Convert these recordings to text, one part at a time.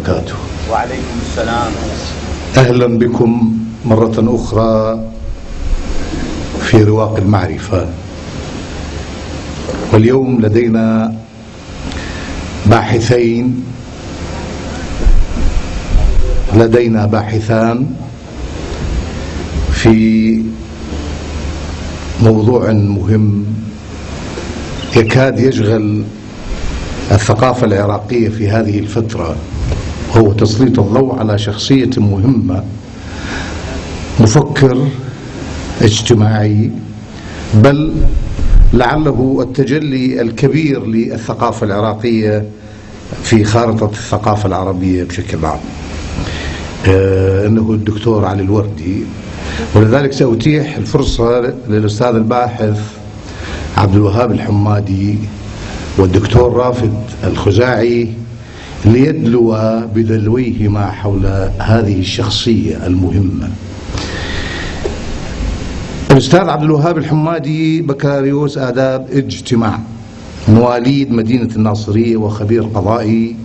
وبركاته. وعليكم السلام. أهلا بكم مرة أخرى في رواق المعرفة. واليوم لدينا باحثان في موضوع مهم يكاد يشغل الثقافة العراقية في هذه الفترة، وهو تسليط الضوء على شخصية مهمة، مفكر اجتماعي، بل لعله التجلي الكبير للثقافة العراقية في خارطة الثقافة العربية بشكل عام. إنه الدكتور علي الوردي، ولذلك سأتيح الفرصة للأستاذ الباحث عبد الوهاب الحمادي والدكتور رافد الخزاعي ليدلو بدلويهما حول هذه الشخصية المهمة. الأستاذ عبد الوهاب الحمادي بكالوريوس آداب اجتماع، مواليد مدينة الناصرية، وخبير قضائي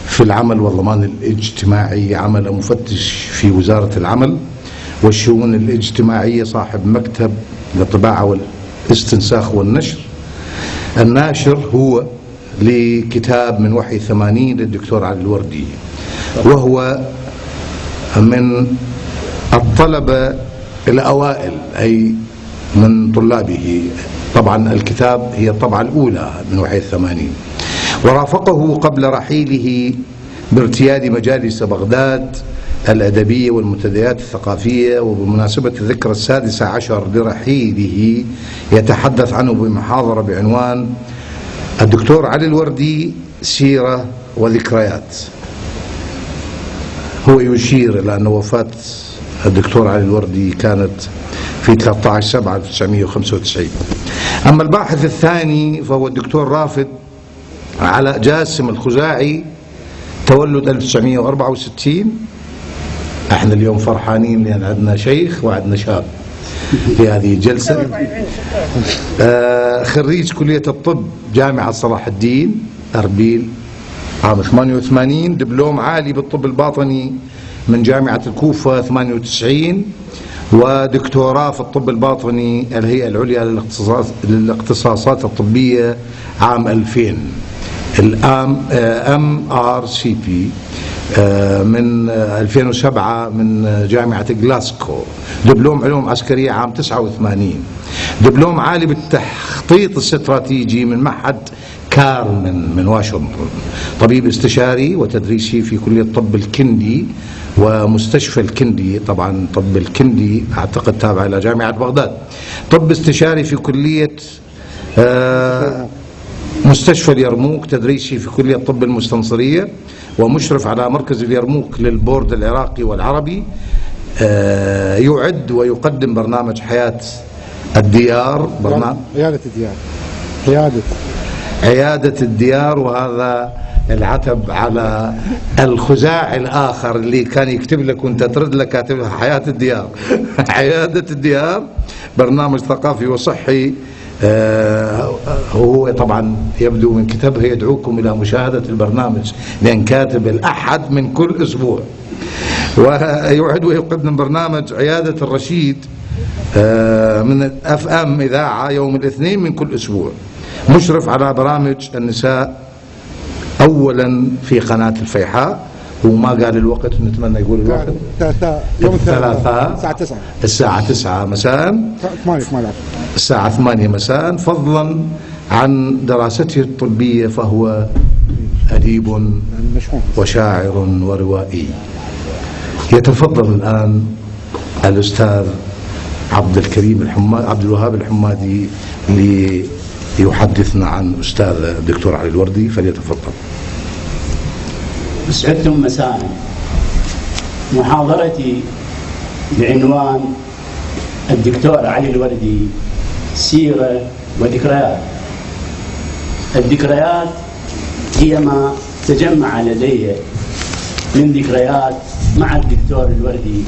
في العمل والضمان الاجتماعي، عمل مفتش في وزارة العمل والشؤون الاجتماعية، صاحب مكتب للطباعة والاستنساخ والنشر. الناشر هو لكتاب من وحي 80 للدكتور علي الوردي، وهو من الطلبة الأوائل، أي من طلابه. طبعا الكتاب هي الطبعة الأولى من وحي 80، ورافقه قبل رحيله بارتياد مجالس بغداد الأدبية والمنتديات الثقافية. وبمناسبة الذكرى 16 لرحيله يتحدث عنه بمحاضرة بعنوان الدكتور علي الوردي سيرة وذكريات. هو يشير إلى أن وفاة الدكتور علي الوردي كانت في 13/7/1995. أما الباحث الثاني فهو الدكتور رافد على جاسم الخزاعي، تولد 1964. احنا اليوم فرحانين لأن عندنا شيخ وعندنا شاب في هذه الجلسة. خريج كلية الطب جامعة صلاح الدين أربيل عام 88، دبلوم عالي بالطب الباطني من جامعة الكوفة 98، ودكتوراه في الطب الباطني الهيئة العليا للاختصاصات الطبية عام 2000، MRCP من 2007 من جامعة غلاسكو، دبلوم علوم عسكرية عام 89، دبلوم عالي بالتخطيط الاستراتيجي من معهد كارمن من واشنطن، طبيب استشاري وتدريسي في كلية طب الكندي ومستشفى الكندي. طبعا طب الكندي أعتقد تابع إلى جامعة بغداد. طب استشاري في كلية مستشفى اليرموك، تدريسي في كلية طب المستنصرية، ومشرف على مركز اليرموك للبورد العراقي والعربي. يعد ويقدم برنامج حياة الديار، عيادة الديار، وهذا العتب على الخزاعي الآخر اللي كان يكتب لك وانت ترد لك كاتبها حياة الديار. عيادة الديار برنامج ثقافي وصحي. هو طبعا يبدو من كتابه يدعوكم إلى مشاهدة البرنامج، لأن كاتب الأحد من كل أسبوع. ويعد ويقدم برنامج عيادة الرشيد من FM إذاعة يوم الاثنين من كل أسبوع. مشرف على برامج النساء أولا في قناة الفيحاء، وما قال الوقت، نتمنى يقول الوقت. يوم الثلاثاء الساعة 9 مساء، الساعة 8 مساء. فضلا عن دراسته الطبية فهو أديب وشاعر وروائي. يتفضل الآن الأستاذ عبد الوهاب الحمادي ليحدثنا عن أستاذ الدكتور علي الوردي، فليتفضل. أسعدتم مساء. محاضرتي بعنوان الدكتور علي الوردي سيرة وذكريات. الذكريات هي ما تجمع لدي من ذكريات مع الدكتور الوردي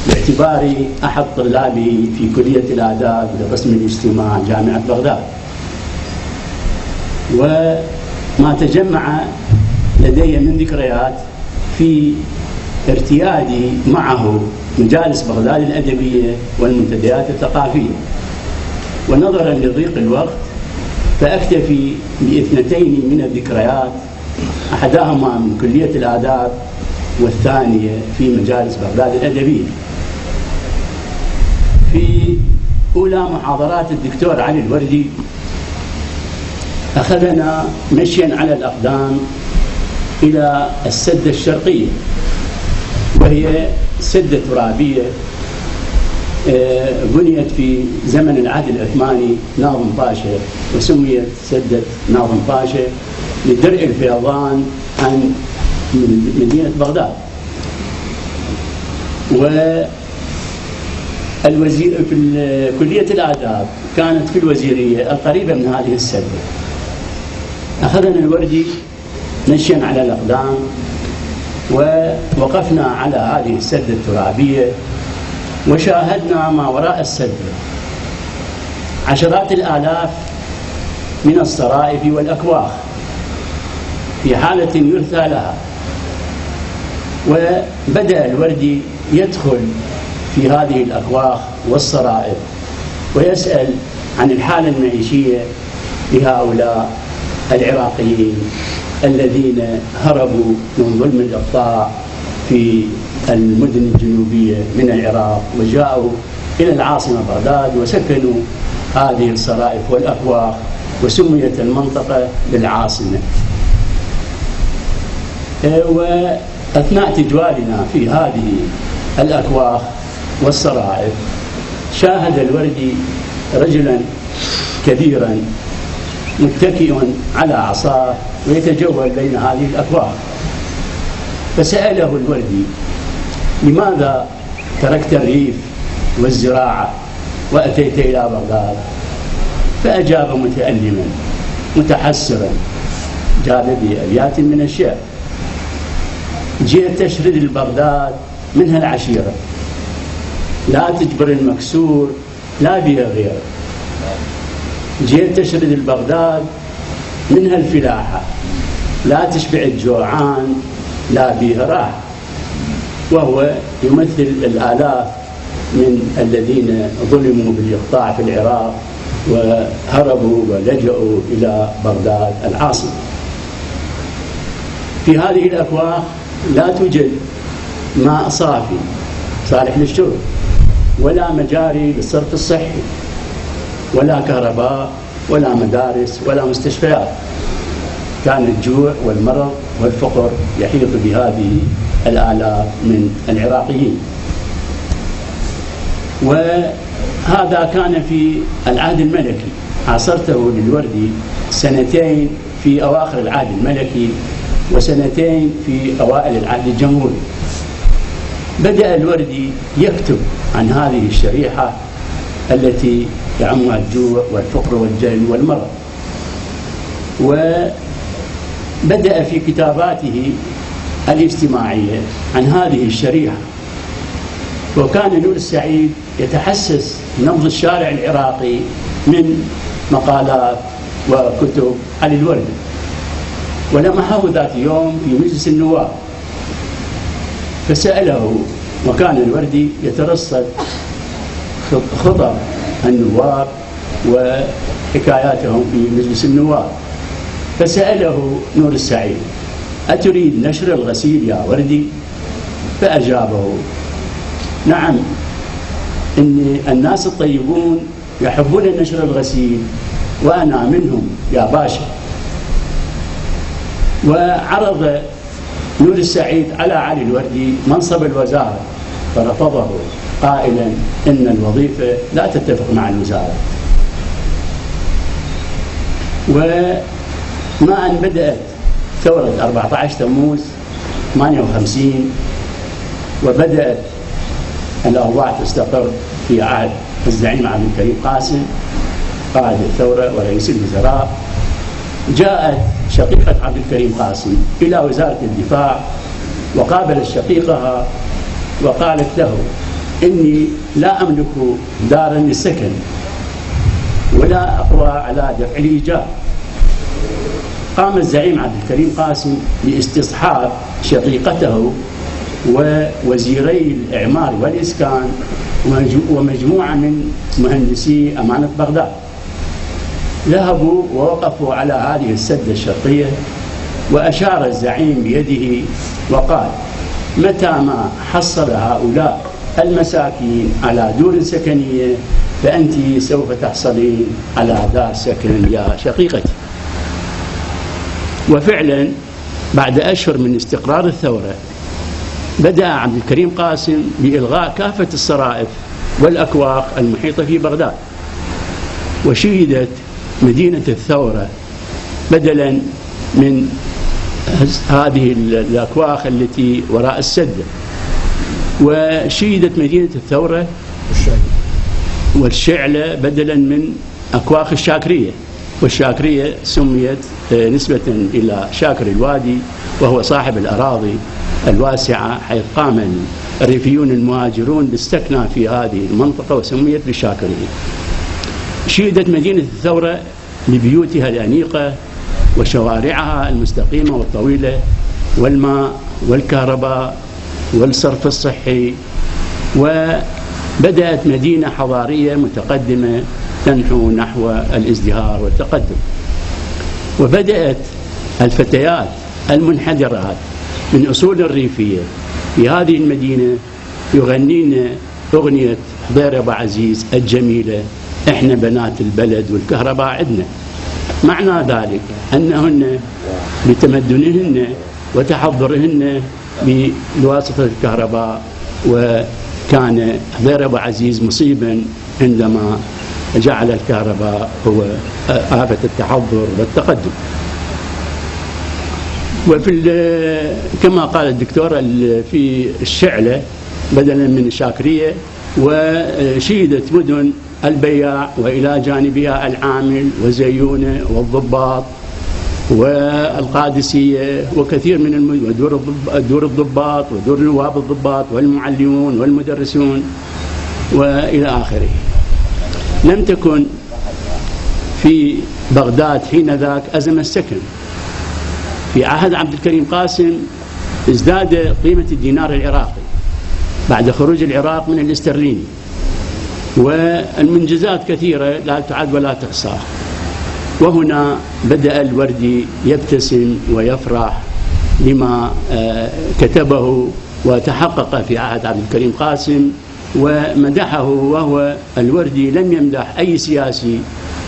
باعتباري أحد طلابه في كلية الآداب لقسم الاجتماع جامعة بغداد. وما تجمع لدي من ذكريات في ارتيادي معه مجالس بغداد الأدبية والمنتديات الثقافية، ونظرا لضيق الوقت فأكتفي باثنتين من الذكريات، أحداهما من كلية الآداب والثانية في مجالس بغداد الأدبية. في أولى محاضرات الدكتور علي الوردي أخذنا مشيا على الأقدام إلى السدة الشرقية، وهي سدة ترابية بنيت في زمن العهد العثماني ناظم باشا، وسميت سدة ناظم باشا لدرء الفيضان عن مدينة بغداد. والوزير في كلية الآداب كانت في الوزيرية القريبة من هذه السدة. أخذنا الوردي مشيا على الأقدام ووقفنا على هذه السدة الترابية وشاهدنا ما وراء السدة عشرات الآلاف من الصرائف والأكواخ في حالة يرثى لها. وبدأ الوردي يدخل في هذه الأكواخ والصرائف ويسأل عن الحالة المعيشية لهؤلاء العراقيين الذين هربوا من ظلم الإقطاع في المدن الجنوبية من العراق وجاءوا إلى العاصمة بغداد وسكنوا هذه الصرائف والأكواخ، وسميت المنطقة بالعاصمة. وأثناء تجوالنا في هذه الأكواخ والصرائف شاهد الوردي رجلا كبيرا متكئ على عصاه ويتجول بين هذه الأكواخ، فسأله الوردي: لماذا تركت الريف والزراعة وأتيت إلى بغداد؟ فأجاب متألما متحسرا، جاب بأبيات من الشعر: جئت تشرد البغداد منها العشيرة، لا تجبر المكسور لا بها غير. جئت تشرد البغداد منها الفلاحة، لا تشبع الجوعان لا بها راحة. وهو يمثل الآلاف من الذين ظلموا بالإقطاع في العراق وهربوا ولجأوا إلى بغداد العاصمة. في هذه الأكواخ لا توجد ماء صافي صالح للشرب، ولا مجاري للصرف الصحي، ولا كهرباء، ولا مدارس، ولا مستشفيات. كان الجوع والمرض والفقر يحيط بهذه الآلاف من العراقيين. وهذا كان في العهد الملكي، عاصرته للوردي سنتين في أواخر العهد الملكي وسنتين في أوائل العهد الجمهوري. بدأ الوردي يكتب عن هذه الشريحة التي يعمها الجوع والفقر والجهل والمرض، وبدأ في كتاباته الاجتماعية عن هذه الشريحة. وكان نور السعيد يتحسس نبض الشارع العراقي من مقالات وكتب علي الوردي، ولمحه ذات يوم في مجلس النواب فسأله، وكان الوردي يترصد خطب النواب وحكاياتهم في مجلس النواب، فسأله نور السعيد: أتريد نشر الغسيل يا وردي؟ فأجابه: نعم، إن الناس الطيبون يحبون نشر الغسيل وأنا منهم يا باشا. وعرض نور السعيد على علي الوردي منصب الوزارة فرفضه قائلا إن الوظيفة لا تتفق مع الوزارة. وما أن بدأت ثورة 14 تموز 58 وبدأت الأوضاع تستقر في عهد الزعيم عبد الكريم قاسم قائد الثورة ورئيس الوزراء، جاءت شقيقة عبد الكريم قاسم إلى وزارة الدفاع وقابلت شقيقها وقالت له: إني لا أملك دارا للسكن ولا أقوى على دفع الإيجار. قام الزعيم عبد الكريم قاسم باستصحاب شقيقته ووزيري الإعمار والإسكان ومجموعة من مهندسي أمانة بغداد. ذهبوا ووقفوا على هذه السدة الشرقية، وأشار الزعيم بيده وقال: متى ما حصل هؤلاء المساكين على دور سكنية فأنت سوف تحصلين على دار سكن يا شقيقتي. وفعلا بعد أشهر من استقرار الثورة بدأ عبد الكريم قاسم بإلغاء كافة الصرائف والأكواخ المحيطة في بغداد، وشيدت مدينة الثورة بدلا من هذه الأكواخ التي وراء السدة، وشيدت مدينة الثورة والشعلة بدلا من أكواخ الشاكرية، والشاكرية سميت نسبة إلى شاكر الوادي وهو صاحب الأراضي الواسعة حيث قام الريفيون المهاجرون بالسكنة في هذه المنطقة وسميت بالشاكرية. شيدت مدينة الثورة لبيوتها الأنيقة وشوارعها المستقيمة والطويلة والماء والكهرباء والصرف الصحي، وبدأت مدينة حضارية متقدمة تنحو نحو الازدهار والتقدم. وبدأت الفتيات المنحدرات من أصول الريفية في هذه المدينة يغنين أغنية حضير أبو عزيز الجميلة: إحنا بنات البلد والكهرباء عندنا. معنى ذلك أنهن بتمدنهن وتحضرهن بواسطة الكهرباء، وكان حضير أبو عزيز مصيبا عندما جعل الكهرباء هو آفة التحضر والتقدم. وفي كما قال الدكتور في الشعلة بدلا من الشاكرية، وشيدت مدن البياع وإلى جانبها العامل وزيونة والضباط والقادسية وكثير من ودور الضباط ودور نواب الضباط والمعلمون والمدرسون وإلى آخره. لم تكن في بغداد حينذاك أزمة السكن. في عهد عبد الكريم قاسم ازداد قيمة الدينار العراقي بعد خروج العراق من الاسترليني، والمنجزات كثيرة لا تعد ولا تحصى. وهنا بدأ الوردي يبتسم ويفرح لما كتبه وتحقق في عهد عبد الكريم قاسم ومدحه، وهو الوردي لم يمدح أي سياسي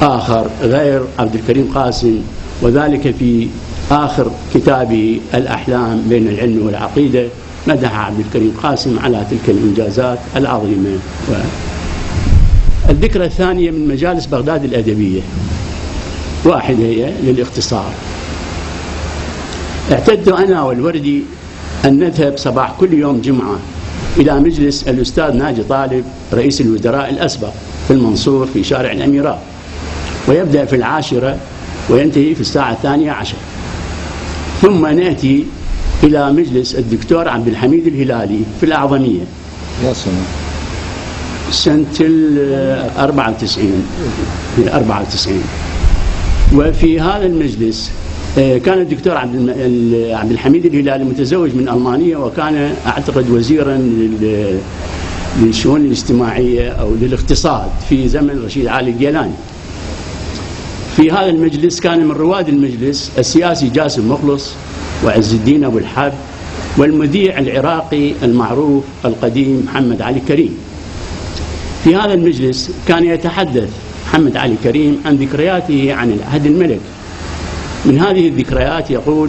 آخر غير عبد الكريم قاسم، وذلك في آخر كتابه الأحلام بين العلم والعقيدة مدح عبد الكريم قاسم على تلك الإنجازات العظيمة. الذكرى الثانية من مجالس بغداد الأدبية، واحدة هي للاختصار. اعتدت أنا والوردي أن نذهب صباح كل يوم جمعة إلى مجلس الأستاذ ناجي طالب رئيس الوزراء الأسبق في المنصور في شارع الأميرات، ويبدأ في 10 وينتهي في الساعة 12. ثم نأتي إلى مجلس الدكتور عبد الحميد الهلالي في الأعظمية سنة 94. وفي هذا المجلس كان الدكتور عبد الحميد الهلالي متزوج من ألمانية، وكان أعتقد وزيرا للشؤون الاجتماعية أو للاقتصاد في زمن رشيد علي الجيلاني. في هذا المجلس كان من رواد المجلس السياسي جاسم مخلص وعز الدين أبو الحب والمذيع العراقي المعروف القديم محمد علي كريم. في هذا المجلس كان يتحدث محمد علي كريم عن ذكرياته عن العهد الملكي. من هذه الذكريات يقول: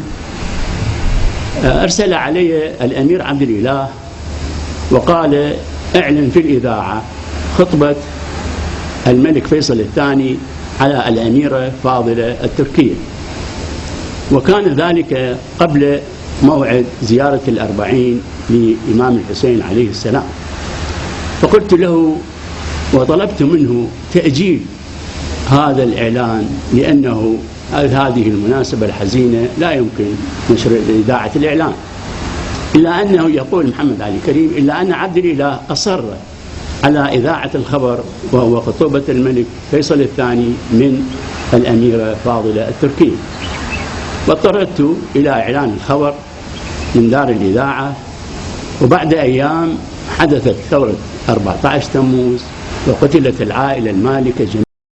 أرسل علي الأمير عبد الإله وقال: اعلن في الإذاعة خطبة الملك فيصل الثاني على الأميرة فاضلة التركية. وكان ذلك قبل موعد زيارة 40 لإمام الحسين عليه السلام. فقلت له وطلبت منه تأجيل هذا الإعلان، لأنه هذه المناسبة الحزينة لا يمكن نشر إذاعة الإعلان. إلا أنه يقول محمد علي كريم: إلا أن عبد الإله أصر على إذاعة الخبر، وهو خطوبة الملك فيصل الثاني من الأميرة فاضلة التركية. واضطررت إلى إعلان الخبر من دار الإذاعة. وبعد أيام حدثت ثورة 14 تموز وقتلت العائلة المالكة جميعا.